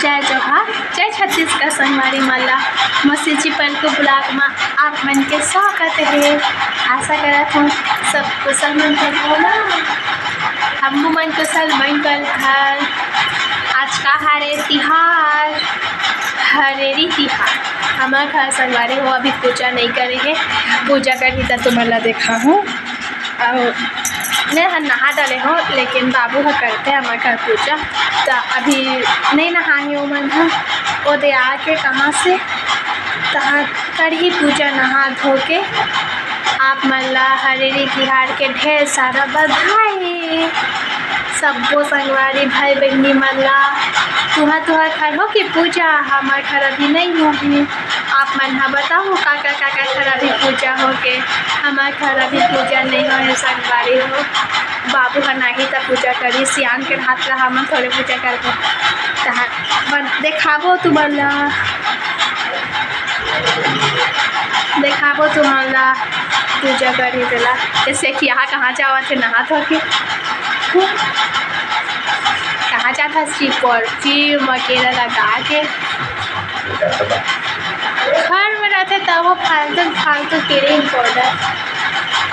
जय जोहार जय छत्तीसगढ़ संगवारी मला म्युनिसिपल के ब्लॉक में आप मन के स्वागत है। आशा करत हूँ सब कुशल मंगल होला। हम मन कुशल मंगल हर। आज का हरे तिहार हरेरी तिहार हमारे घर संगवारी हो। अभी पूजा नहीं करे है, पूजा करी तो तुम्हारा देखा हूँ और मैं नहा डाले हो, लेकिन बाबू ह करते हैं हमारे घर पूजा। तो अभी नहीं नहाए हो मन है वो दे आके कहाँ से तहाँ कर ही पूजा नहा धो के। आप मल्ला हरेरी तिहार के ढेर सारा बधाई। सबको संगवारी भाई बहनी मल्ला तुहर घर हो कि पूजा हमारे घर अभी नहीं होगी। आप मन हा बताओ का घर अभी पूजा हो के। हमारे घर अभी पूजा नहीं हो संगवारी हो। बाबू का नहीं तो पूजा करी सियान के हाथ रहा हम थोड़े पूजा करबो तहाँ देखाबो तुम्हारा पूजा करी देला। जैसे कि यहाँ कहाँ जावा थे नहा धो के कहाँ जाता परफ्यूम वगैरह लगा के घर में रहते तब वो फालतू क्रीम पाउडर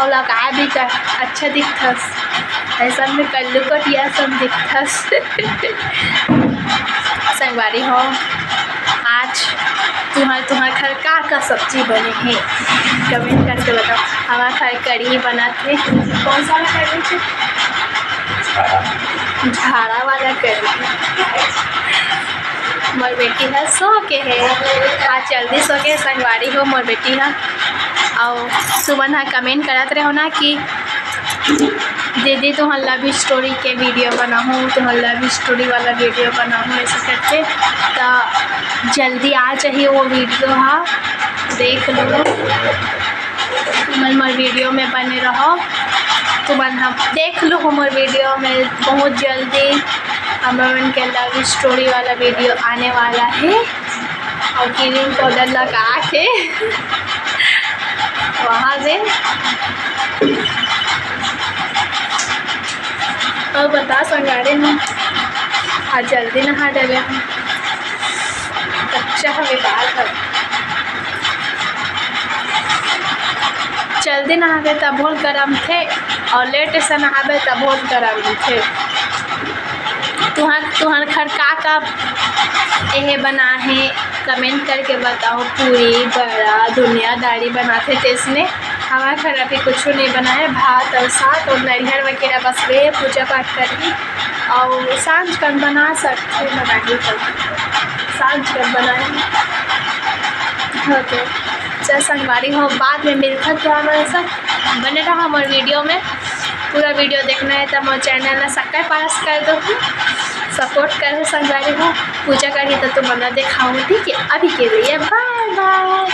और लगा भी कर अच्छा दिखता ऐसा में कल्लू कटिया सब दिखता। संगवारी हो आज तुम्हारे घर का सब्जी बने हैं कमेंट करके बताओ। हमारे घर कढ़ी बना थे। कौन सा वाला कढ़ी थे? झाड़ा वाला कढ़ी। मोर बेटी है सो के है आज जल्दी सो के संगवारी हो। मोर बेटी है और सुबह ना कमेंट करत रहे हो ना कि दीदी तुम्हार लव स्टोरी के वीडियो बनाऊँ, तुम्हार लव स्टोरी वाला वीडियो बनाऊँ ऐसे करके। तो जल्दी आ चाहिए वो वीडियो हाँ देख लो। तुम वीडियो में बने रहो। तुम हम देख लो हमारे वीडियो में बहुत जल्दी हमारे के लव स्टोरी वाला वीडियो आने वाला है। और क्रीम पाउडर लगा के वहाँ से और बता संगारे में आज जल्दी नहा डाले हम अच्छा हमें बाल कर जल्दी नहावे तब बहुत गर्म थे और लेट से नहावे तब बहुत गर्म थे। तुहर घर का यह बना है कमेंट करके बताओ। पूरी बड़ा दुनियादारी बनाते थे इसने। हमारे घर अभी कुछ नहीं बना है, भात और साग और नारियल वगैरह बस वे पूजा पाठ करी और सांझ कर बना सकते बनाइए तो सांझ कर बनाए होते चाहे संगवारी हो। बाद में मिलता तो हमारे साथ बने रहा हमारे वीडियो में। पूरा वीडियो देखना है तो हमारे चैनल में सब्सक्राइब पास कर दो, सपोर्ट कर संगवारी हो। पूजा करी तो तुम बना दिखाऊँ ठीक है। अभी के लिए बाय बाय।